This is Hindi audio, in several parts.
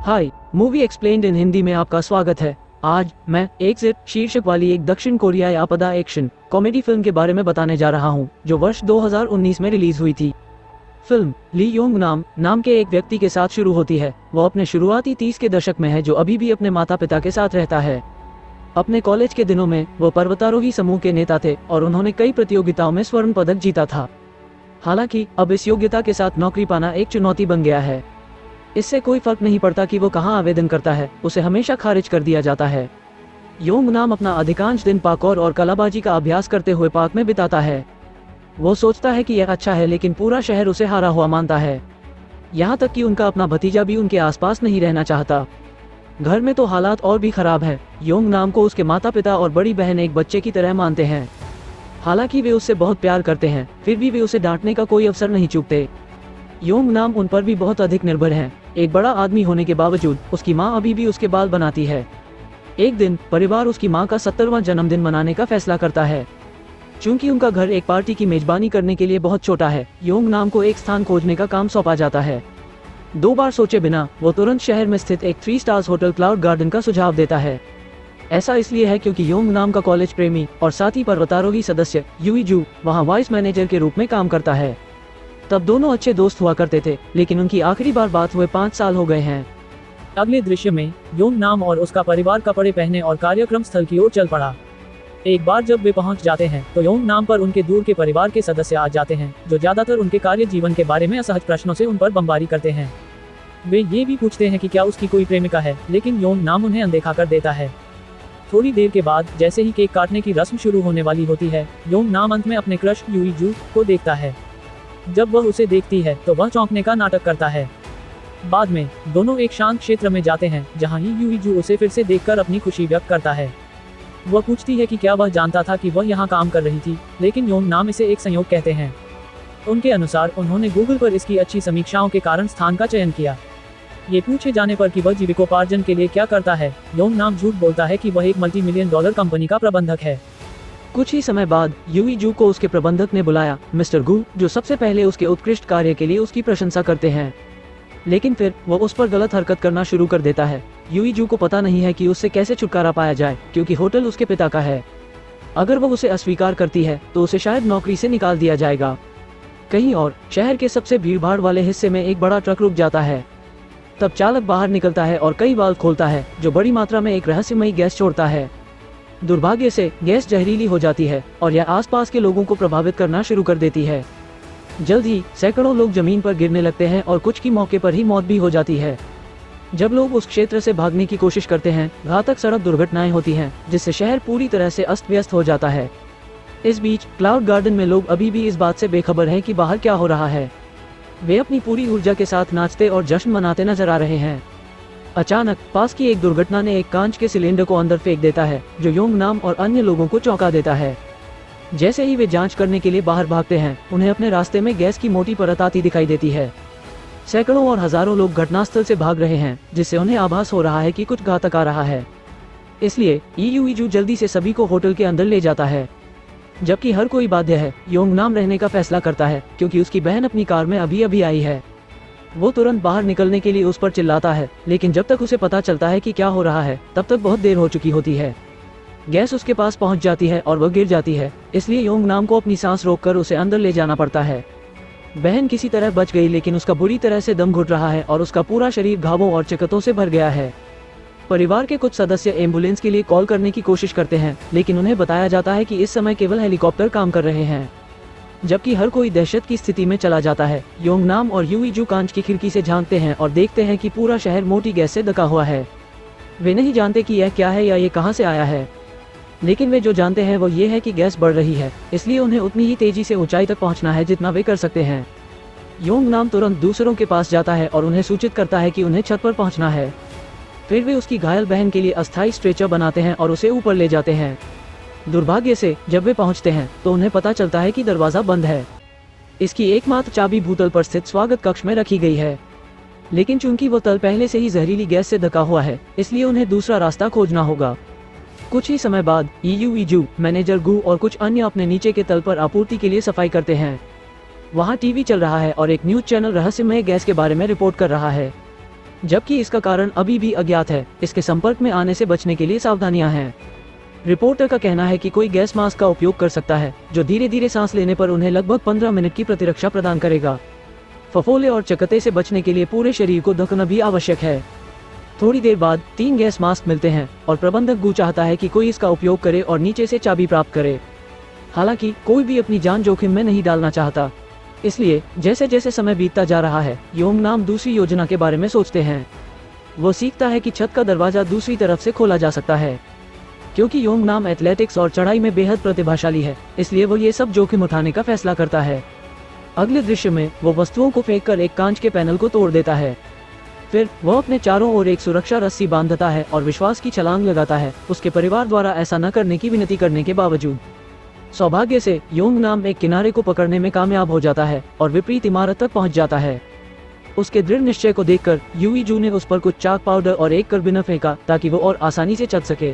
हाय, मूवी एक्सप्लेन्ड इन हिंदी में आपका स्वागत है। आज मैं एग्जिट शीर्षक वाली एक दक्षिण कोरियाई आपदा एक्शन कॉमेडी फिल्म के बारे में बताने जा रहा हूँ, जो वर्ष 2019 में रिलीज हुई थी। फिल्म ली योंग नाम के एक व्यक्ति के साथ शुरू होती है। वो अपने शुरुआती 30 के दशक में है, जो अभी भी अपने माता पिता के साथ रहता है। अपने कॉलेज के दिनों में वो पर्वतारोही समूह के नेता थे और उन्होंने कई प्रतियोगिताओं में स्वर्ण पदक जीता था। हालांकि अब इस योग्यता के साथ नौकरी पाना एक चुनौती बन गया है। इससे कोई फर्क नहीं पड़ता कि वो कहाँ आवेदन करता है, उसे हमेशा खारिज कर दिया जाता है। योंग अपना अधिकांश दिन पार्कोर और कलाबाजी का अभ्यास करते हुए पार्क में बिताता है। वो सोचता है कि यह अच्छा है, लेकिन पूरा शहर उसे हारा हुआ मानता है। यहाँ तक कि उनका अपना भतीजा भी उनके आसपास नहीं रहना चाहता। घर में तो हालात और भी खराब है। योंग को उसके माता पिता और बड़ी बहन एक बच्चे की तरह मानते हैं। हालांकि वे उससे बहुत प्यार करते हैं, फिर भी वे उसे डांटने का कोई अवसर नहीं चूकते। योंग उन पर भी बहुत अधिक निर्भर है। एक बड़ा आदमी होने के बावजूद उसकी माँ अभी भी उसके बाल बनाती है। एक दिन परिवार उसकी माँ का 70वां जन्मदिन मनाने का फैसला करता है। चूंकि उनका घर एक पार्टी की मेजबानी करने के लिए बहुत छोटा है, योंग को एक स्थान खोजने का काम सौंपा जाता है। 2 बार सोचे बिना वो तुरंत शहर में स्थित एक 3 स्टार्स होटल क्लाउड गार्डन का सुझाव देता है। ऐसा इसलिए है क्योंकि योंग का कॉलेज प्रेमी और साथ ही पर्वतारोही सदस्य यूईजू वहाँ वाइस मैनेजर के रूप में काम करता है। तब दोनों अच्छे दोस्त हुआ करते थे, लेकिन उनकी आखिरी बार बात हुए 5 साल हो गए हैं। अगले दृश्य में योंग और उसका परिवार कपड़े पहने और कार्यक्रम स्थल की ओर चल पड़ा। एक बार जब वे पहुंच जाते हैं तो योंग पर उनके दूर के परिवार के सदस्य आ जाते हैं, जो ज्यादातर उनके कार्य जीवन के बारे में असहज प्रश्नों से उन पर बमबारी करते हैं। वे ये भी पूछते हैं कि क्या उसकी कोई प्रेमिका है, लेकिन योंग उन्हें अनदेखा कर देता है। थोड़ी देर के बाद जैसे ही केक काटने की रस्म शुरू होने वाली होती है, योंग अंत में अपने क्रश यूईजू को देखता है। जब वह उसे देखती है तो वह चौंकने का नाटक करता है। बाद में दोनों एक शांत क्षेत्र में जाते हैं, जहां यूईजू उसे फिर से देखकर अपनी खुशी व्यक्त करता है। वह पूछती है कि क्या वह जानता था कि वह यहाँ काम कर रही थी, लेकिन योंग इसे एक संयोग कहते हैं। उनके अनुसार उन्होंने गूगल पर इसकी अच्छी समीक्षाओं के कारण स्थान का चयन किया। ये पूछे जाने पर कि वह जीविकोपार्जन के लिए क्या करता है, योंग झूठ बोलता है कि वह एक $multi-million कंपनी का प्रबंधक है। कुछ ही समय बाद यूईजू को उसके प्रबंधक ने बुलाया, मिस्टर गू, जो सबसे पहले उसके उत्कृष्ट कार्य के लिए उसकी प्रशंसा करते हैं। लेकिन फिर वो उस पर गलत हरकत करना शुरू कर देता है। यूईजू को पता नहीं है कि उससे कैसे छुटकारा पाया जाए, क्योंकि होटल उसके पिता का है। अगर वो उसे अस्वीकार करती है तो उसे शायद नौकरी से निकाल दिया जाएगा। कहीं और शहर के सबसे भीड़भाड़ वाले हिस्से में एक बड़ा ट्रक रुक जाता है। तब चालक बाहर निकलता है और कई वाल्व खोलता है, जो बड़ी मात्रा में एक रहस्यमयी गैस छोड़ता है। दुर्भाग्य से गैस जहरीली हो जाती है और यह आसपास के लोगों को प्रभावित करना शुरू कर देती है। जल्द ही सैकड़ों लोग जमीन पर गिरने लगते हैं और कुछ की मौके पर ही मौत भी हो जाती है। जब लोग उस क्षेत्र से भागने की कोशिश करते हैं, घातक सड़क दुर्घटनाएं होती हैं, जिससे शहर पूरी तरह से अस्त व्यस्त हो जाता है। इस बीच क्लाउड गार्डन में लोग अभी भी इस बात से बेखबर हैं कि बाहर क्या हो रहा है। वे अपनी पूरी ऊर्जा के साथ नाचते और जश्न मनाते नजर आ रहे हैं। अचानक पास की एक दुर्घटना ने एक कांच के सिलेंडर को अंदर फेंक देता है, जो योंग और अन्य लोगों को चौंका देता है। जैसे ही वे जांच करने के लिए बाहर भागते हैं, उन्हें अपने रास्ते में गैस की मोटी परत आती दिखाई देती है। सैकड़ों और हजारों लोग घटनास्थल से भाग रहे हैं, जिससे उन्हें आभास हो रहा है कि कुछ घातक आ रहा है। इसलिए यूईजू जल्दी से सभी को होटल के अंदर ले जाता है। जबकि हर कोई बाध्य है, योंग रहने का फैसला करता है, क्योंकि उसकी बहन अपनी कार में अभी अभी आई है। वो तुरंत बाहर निकलने के लिए उस पर चिल्लाता है, लेकिन जब तक उसे पता चलता है कि क्या हो रहा है, तब तक बहुत देर हो चुकी होती है। गैस उसके पास पहुंच जाती है और वह गिर जाती है, इसलिए योंग को अपनी सांस रोककर उसे अंदर ले जाना पड़ता है। बहन किसी तरह बच गई, लेकिन उसका बुरी तरह से दम घुट रहा है और उसका पूरा शरीर घावों और चकत्तों से भर गया है। परिवार के कुछ सदस्य एम्बुलेंस के लिए कॉल करने की कोशिश करते हैं, लेकिन उन्हें बताया जाता है कि इस समय केवल हेलीकॉप्टर काम कर रहे हैं। जबकि हर कोई दहशत की स्थिति में चला जाता है। योंग और यूईजू कांच की खिड़की से झांकते हैं और देखते हैं कि पूरा शहर मोटी गैस से ढका हुआ है। वे नहीं जानते कि यह क्या है या ये कहां से आया है, लेकिन वे जो जानते हैं वो ये है कि गैस बढ़ रही है, इसलिए उन्हें उतनी ही तेजी से ऊंचाई तक पहुंचना है जितना वे कर सकते हैं। योंग तुरंत दूसरों के पास जाता है और उन्हें सूचित करता है कि उन्हें छत पर पहुंचना है। फिर वे उसकी घायल बहन के लिए अस्थायी स्ट्रेचर बनाते हैं और उसे ऊपर ले जाते हैं। दुर्भाग्य से जब वे पहुंचते हैं तो उन्हें पता चलता है कि दरवाजा बंद है। इसकी एकमात्र चाबी भूतल पर स्थित स्वागत कक्ष में रखी गई है, लेकिन चूंकि वो तल पहले से ही जहरीली गैस से ढका हुआ है, इसलिए उन्हें दूसरा रास्ता खोजना होगा। कुछ ही समय बाद यूईजू, मैनेजर गू और कुछ अन्य अपने नीचे के तल पर आपूर्ति के लिए सफाई करते हैं। वहाँ टीवी चल रहा है और एक न्यूज चैनल रहस्यमय गैस के बारे में रिपोर्ट कर रहा है। जबकि इसका कारण अभी भी अज्ञात है। इसके संपर्क में आने से बचने के लिए सावधानियां हैं। रिपोर्टर का कहना है कि कोई गैस मास्क का उपयोग कर सकता है जो धीरे धीरे सांस लेने पर उन्हें लगभग 15 मिनट की प्रतिरक्षा प्रदान करेगा। फफोले और चकत्ते से बचने के लिए पूरे शरीर को ढकना भी आवश्यक है। थोड़ी देर बाद 3 गैस मास्क मिलते हैं और प्रबंधक गू चाहता है कि कोई इसका उपयोग करे और नीचे से चाबी प्राप्त करे। हालांकि कोई भी अपनी जान जोखिम में नहीं डालना चाहता। इसलिए जैसे जैसे समय बीतता जा रहा है, योंग नाम दूसरी योजना के बारे में सोचते हैं। वो सीखता है कि छत का दरवाजा दूसरी तरफ से खोला जा सकता है। क्योंकि योंग नाम एथलेटिक्स और चढ़ाई में बेहद प्रतिभाशाली है, इसलिए वो ये सब जोखिम उठाने का फैसला करता है। अगले दृश्य में वो वस्तुओं को फेंककर एक कांच के पैनल को तोड़ देता है। फिर वह अपने चारों ओर एक सुरक्षा रस्सी बांधता है और विश्वास की छलांग लगाता है, उसके परिवार द्वारा ऐसा न करने की विनती करने के बावजूद। सौभाग्य से योंग नाम एक किनारे को पकड़ने में कामयाब हो जाता है और विपरीत इमारत तक पहुंच जाता है। उसके दृढ़ निश्चय को देखकर यूई जू ने उस पर कुछ चाक पाउडर और एक कार्बिनर फेंका ताकि वो और आसानी से चल सके।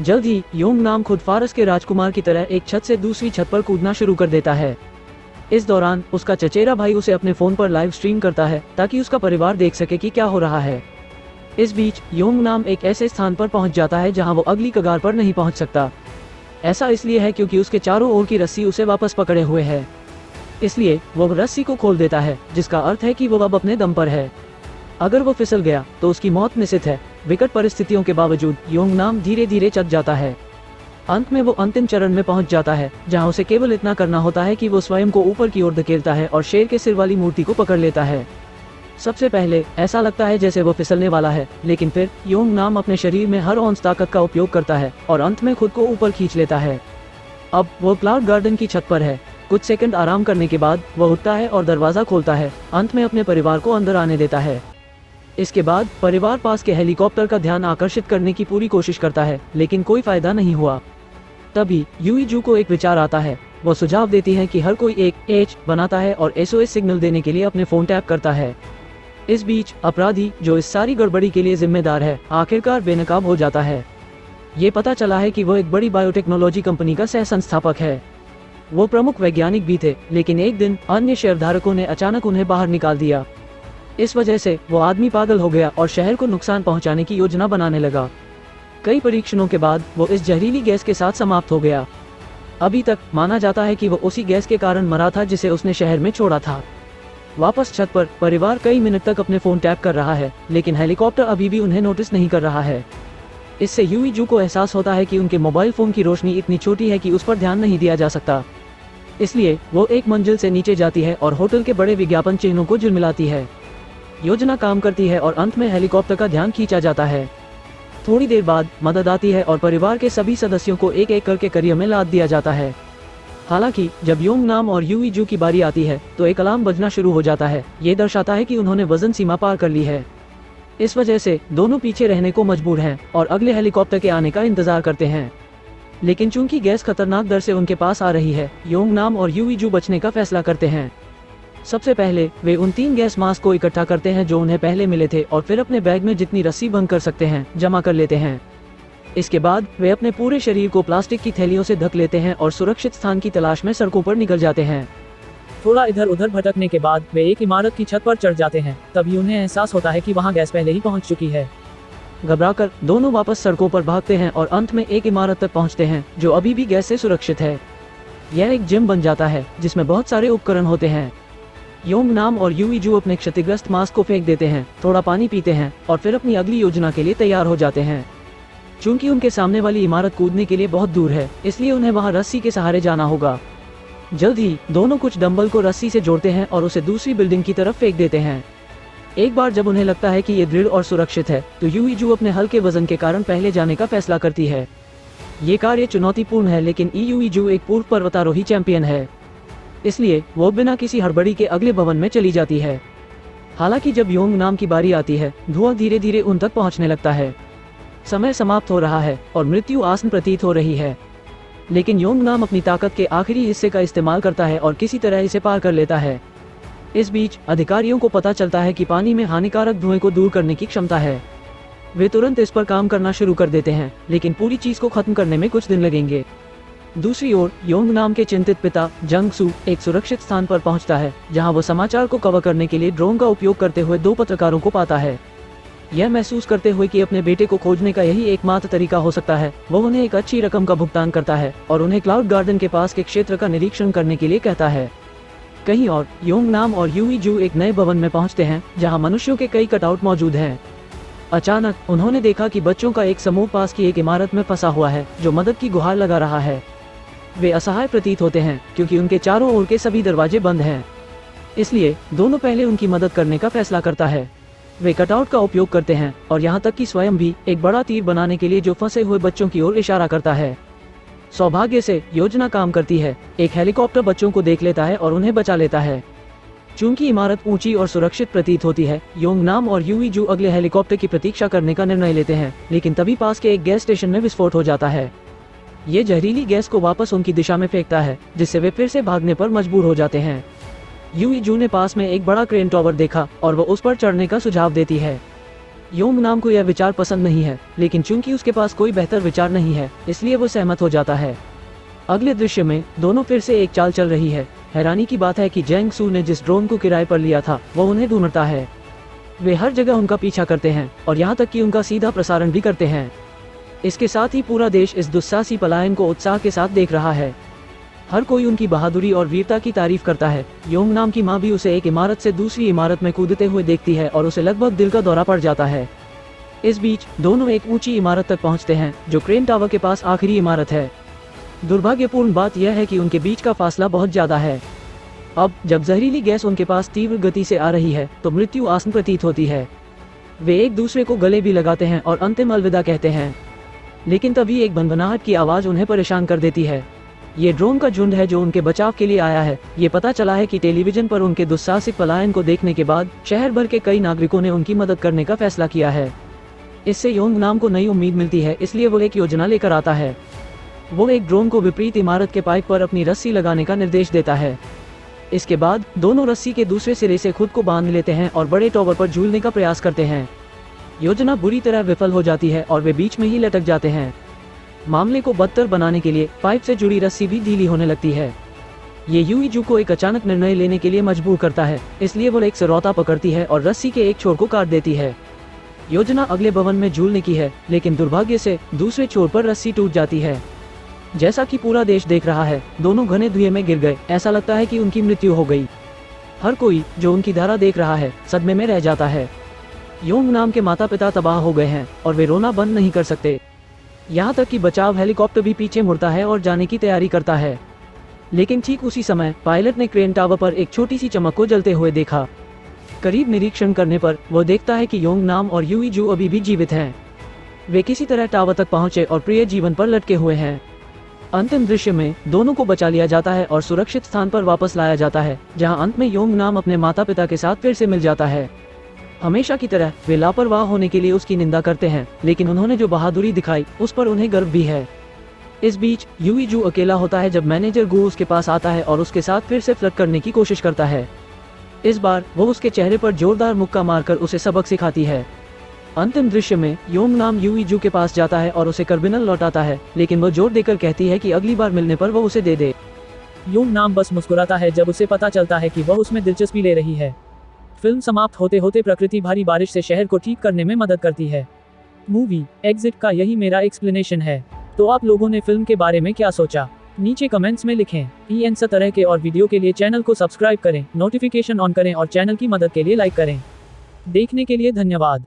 जल्द ही योंग नाम खुद फारस के राजकुमार की तरह एक छत से दूसरी छत पर कूदना शुरू कर देता है। इस दौरान उसका चचेरा भाई उसे अपने फोन पर लाइव स्ट्रीम करता है ताकि उसका परिवार देख सके कि क्या हो रहा है। इस बीच योंग नाम एक ऐसे स्थान पर पहुंच जाता है जहां वो अगली कगार पर नहीं पहुंच सकता। ऐसा इसलिए है क्योंकि उसके चारों ओर की रस्सी उसे वापस पकड़े हुए है। इसलिए वो रस्सी को खोल देता है, जिसका अर्थ है कि वो अब अपने दम पर है। अगर वो फिसल गया तो उसकी मौत निश्चित है। विकट परिस्थितियों के बावजूद योंग नाम धीरे धीरे चल जाता है। अंत में वो अंतिम चरण में पहुंच जाता है जहां उसे केवल इतना करना होता है कि वो स्वयं को ऊपर की ओर धकेलता है और शेर के सिर वाली मूर्ति को पकड़ लेता है। सबसे पहले ऐसा लगता है जैसे वो फिसलने वाला है, लेकिन फिर योंग नाम अपने शरीर में हर औंस ताकत का उपयोग करता है और अंत में खुद को ऊपर खींच लेता है। अब वो क्लाउड गार्डन की छत पर है। कुछ सेकंड आराम करने के बाद वह उठता है और दरवाजा खोलता है, अंत में अपने परिवार को अंदर आने देता है। इसके बाद परिवार पास के हेलीकॉप्टर का ध्यान आकर्षित करने की पूरी कोशिश करता है, लेकिन कोई फायदा नहीं हुआ। तभी यूई जू को एक विचार आता है। वो सुझाव देती है कि हर कोई एक एच बनाता है और SOS सिग्नल देने के लिए अपने फोन टैप करता है। इस बीच अपराधी जो इस सारी गड़बड़ी के लिए जिम्मेदार है, आखिरकार बेनकाब हो जाता है। ये पता चला है कि वो एक बड़ी बायोटेक्नोलॉजी कंपनी का सह संस्थापक है। वो प्रमुख वैज्ञानिक भी थे, लेकिन एक दिन अन्य शेयरधारकों ने अचानक उन्हें बाहर निकाल दिया। इस वजह से वो आदमी पागल हो गया और शहर को नुकसान पहुंचाने की योजना बनाने लगा। कई परीक्षणों के बाद वो इस जहरीली गैस के साथ समाप्त हो गया। अभी तक माना जाता है कि वो उसी गैस के कारण मरा था जिसे उसने शहर में छोड़ा था। वापस छत पर परिवार कई मिनट तक अपने फोन टैप कर रहा है, लेकिन हेलीकॉप्टर अभी भी उन्हें नोटिस नहीं कर रहा है। इससे यूई जू को एहसास होता है कि उनके मोबाइल फोन की रोशनी इतनी छोटी है कि उस पर ध्यान नहीं दिया जा सकता। इसलिए वो एक मंजिल से नीचे जाती है और होटल के बड़े विज्ञापन चिन्हों को झिलमिलाती है। योजना काम करती है और अंत में हेलीकॉप्टर का ध्यान खींचा जाता है। थोड़ी देर बाद मदद आती है और परिवार के सभी सदस्यों को एक एक करके करियर में लाद दिया जाता है। हालांकि जब योंग नाम और यूई जू की बारी आती है तो एक अलार्म बजना शुरू हो जाता है। ये दर्शाता है कि उन्होंने वजन सीमा पार कर ली है। इस वजह से दोनों पीछे रहने को मजबूर हैं और अगले हेलीकॉप्टर के आने का इंतजार करते हैं। लेकिन चूंकि गैस खतरनाक दर से उनके पास आ रही है, योंग नाम और यूई जू बचने का फैसला करते हैं। सबसे पहले वे उन 3 गैस मास्क को इकट्ठा करते हैं जो उन्हें पहले मिले थे और फिर अपने बैग में जितनी रस्सी बंद कर सकते हैं जमा कर लेते हैं। इसके बाद वे अपने पूरे शरीर को प्लास्टिक की थैलियों से ढक लेते हैं और सुरक्षित स्थान की तलाश में सड़कों पर निकल जाते हैं। थोड़ा इधर उधर भटकने के बाद वे एक इमारत की छत पर चढ़ जाते हैं। तभी उन्हें एहसास होता है कि वहां गैस पहले ही पहुंच चुकी है। घबराकर दोनों वापस सड़कों पर भागते हैं और अंत में एक इमारत तक पहुंचते हैं जो अभी भी गैस से सुरक्षित है। यह एक जिम बन जाता है जिसमें बहुत सारे उपकरण होते हैं। योंग नाम और यूई जू अपने क्षतिग्रस्त मास्क को फेंक देते हैं, थोड़ा पानी पीते हैं और फिर अपनी अगली योजना के लिए तैयार हो जाते हैं। चूंकि उनके सामने वाली इमारत कूदने के लिए बहुत दूर है, इसलिए उन्हें वहां रस्सी के सहारे जाना होगा। जल्द ही दोनों कुछ डंबल को रस्सी से जोड़ते हैं और उसे दूसरी बिल्डिंग की तरफ फेंक देते हैं। एक बार जब उन्हें लगता है कि ये दृढ़ और सुरक्षित है, तो यूई जू अपने हल्के वजन के कारण पहले जाने का फैसला करती है। ये कार्य चुनौतीपूर्ण है, लेकिन यूई जू एक पूर्व पर्वतारोही चैंपियन है, इसलिए वो बिना किसी हड़बड़ी के अगले भवन में चली जाती है। हालांकि जब योंग नाम की बारी आती है, धुआं धीरे धीरे उन तक पहुंचने लगता है। समय समाप्त हो रहा है और मृत्यु आसन प्रतीत हो रही है, लेकिन योंग नाम अपनी ताकत के आखिरी हिस्से का इस्तेमाल करता है और किसी तरह इसे पार कर लेता है। इस बीच अधिकारियों को पता चलता है कि पानी में हानिकारक धुएं को दूर करने की क्षमता है। वे तुरंत इस पर काम करना शुरू कर देते हैं, लेकिन पूरी चीज को खत्म करने में कुछ दिन लगेंगे। दूसरी ओर योंग नाम के चिंतित पिता जंग सू एक सुरक्षित स्थान पर पहुंचता है, जहां वो समाचार को कवर करने के लिए ड्रोन का उपयोग करते हुए 2 पत्रकारों को पाता है। यह महसूस करते हुए कि अपने बेटे को खोजने का यही एकमात्र तरीका हो सकता है, वो उन्हें एक अच्छी रकम का भुगतान करता है और उन्हें क्लाउड गार्डन के पास के क्षेत्र का निरीक्षण करने के लिए कहता है। कहीं और योंग नाम और यूई जू एक नए भवन में पहुंचते हैं जहां मनुष्यों के कई कटआउट मौजूद हैं। अचानक उन्होंने देखा कि बच्चों का एक समूह पास की एक इमारत में फंसा हुआ है जो मदद की गुहार लगा रहा है। वे असहाय प्रतीत होते हैं क्योंकि उनके चारों ओर के सभी दरवाजे बंद हैं। इसलिए दोनों पहले उनकी मदद करने का फैसला करता है। वे कटआउट का उपयोग करते हैं और यहाँ तक कि स्वयं भी एक बड़ा तीर बनाने के लिए जो फंसे हुए बच्चों की ओर इशारा करता है। सौभाग्य से योजना काम करती है। एक हेलीकॉप्टर बच्चों को देख लेता है और उन्हें बचा लेता है। चूंकि इमारत ऊंची और सुरक्षित प्रतीत होती है, योंग नाम और यूई जू अगले हेलीकॉप्टर की प्रतीक्षा करने का निर्णय लेते हैं, लेकिन तभी पास के एक गैस स्टेशन में विस्फोट हो जाता है। ये जहरीली गैस को वापस उनकी दिशा में फेंकता है, जिससे वे फिर से भागने पर मजबूर हो जाते हैं। यूई जू ने पास में एक बड़ा क्रेन टावर देखा और वो उस पर चढ़ने का सुझाव देती है। योंग नाम को यह विचार पसंद नहीं है, लेकिन चूंकि उसके पास कोई बेहतर विचार नहीं है, इसलिए वो सहमत हो जाता है। अगले दृश्य में दोनों फिर से एक चाल चल रही है। हैरानी की बात है कि जेंग सू ने जिस ड्रोन को किराए पर लिया था वो उन्हें ढूंढता है। वे हर जगह उनका पीछा करते हैं और यहाँ तक कि उनका सीधा प्रसारण भी करते हैं। इसके साथ ही पूरा देश इस दुस्साहसी पलायन को उत्साह के साथ देख रहा है। हर कोई उनकी बहादुरी और वीरता की तारीफ करता है। योंग नाम की माँ भी उसे एक इमारत से दूसरी इमारत में कूदते हुए देखती है और उसे लगभग दिल का दौरा पड़ जाता है। इस बीच दोनों एक ऊंची इमारत तक पहुंचते हैं जो क्रेन टावर के पास आखिरी इमारत है। दुर्भाग्यपूर्ण बात यह है कि उनके बीच का फासला बहुत ज्यादा है। अब जब जहरीली गैस उनके पास तीव्र गति से आ रही है तो मृत्यु आसन प्रतीत होती है। वे एक दूसरे को गले भी लगाते हैं और अंतिम अलविदा कहते हैं, लेकिन तभी एक भनभनाहट की आवाज उन्हें परेशान कर देती है। ये ड्रोन का झुंड है जो उनके बचाव के लिए आया है। ये पता चला है कि टेलीविजन पर उनके दुस्साहसिक पलायन को देखने के बाद शहर भर के कई नागरिकों ने उनकी मदद करने का फैसला किया है। इससे योंग नाम को नई उम्मीद मिलती है, इसलिए वो एक योजना लेकर आता है। वो एक ड्रोन को विपरीत इमारत के पाइप पर अपनी रस्सी लगाने का निर्देश देता है। इसके बाद दोनों रस्सी के दूसरे सिरे से खुद को बांध लेते हैं और बड़े टावर पर झूलने का प्रयास करते हैं। योजना बुरी तरह विफल हो जाती है और वे बीच में ही लटक जाते हैं। मामले को बदतर बनाने के लिए पाइप से जुड़ी रस्सी भी ढीली होने लगती है। ये यूई जू को एक अचानक निर्णय लेने के लिए मजबूर करता है, इसलिए वो एक सरौता पकड़ती है और रस्सी के एक छोर को काट देती है। योजना अगले भवन में झूलने की है, लेकिन दुर्भाग्य से दूसरे छोर पर रस्सी टूट जाती है। जैसा कि पूरा देश देख रहा है, दोनों घने धुएं में गिर गए। ऐसा लगता है कि उनकी मृत्यु हो गई। हर कोई जो उनकी धारा देख रहा है सदमे में रह जाता है। योंग नाम के माता पिता तबाह हो गए हैं और वे रोना बंद नहीं कर सकते। यहाँ तक कि बचाव हेलीकॉप्टर भी पीछे मुड़ता है और जाने की तैयारी करता है। लेकिन ठीक उसी समय पायलट ने क्रेन टावर पर एक छोटी सी चमक को जलते हुए देखा। करीब निरीक्षण करने पर वो देखता है कि योंग नाम और यूई जू अभी भी जीवित हैं। वे किसी तरह टावर तक पहुंचे और प्रिय जीवन पर लटके हुए हैं। अंतिम दृश्य में दोनों को बचा लिया जाता है और सुरक्षित स्थान पर वापस लाया जाता है, जहां अंत में योंग नाम अपने माता पिता के साथ फिर से मिल जाता है। हमेशा की तरह वे लापरवाह होने के लिए उसकी निंदा करते हैं, लेकिन उन्होंने जो बहादुरी दिखाई उस पर उन्हें गर्व भी है। इस बीच यूई जू अकेला होता है जब मैनेजर गू उसके पास आता है और उसके साथ फिर से फ्लर्ट करने की कोशिश करता है। इस बार वो उसके चेहरे पर जोरदार मुक्का मारकर उसे सबक सिखाती है। अंतिम दृश्य में योंग नाम यूई जू के पास जाता है और उसे कर्बिनल लौटाता है, लेकिन वो जोर देकर कहती है कि अगली बार मिलने पर वो उसे दे दे। योंग नाम बस मुस्कुराता है जब उसे पता चलता है कि वह उसमें दिलचस्पी ले रही है। फिल्म समाप्त होते होते प्रकृति भारी बारिश से शहर को ठीक करने में मदद करती है। मूवी एग्जिट का यही मेरा एक्सप्लेनेशन है। तो आप लोगों ने फिल्म के बारे में क्या सोचा, नीचे कमेंट्स में लिखें। इस तरह के और वीडियो के लिए चैनल को सब्सक्राइब करें, नोटिफिकेशन ऑन करें और चैनल की मदद के लिए लाइक करें। देखने के लिए धन्यवाद।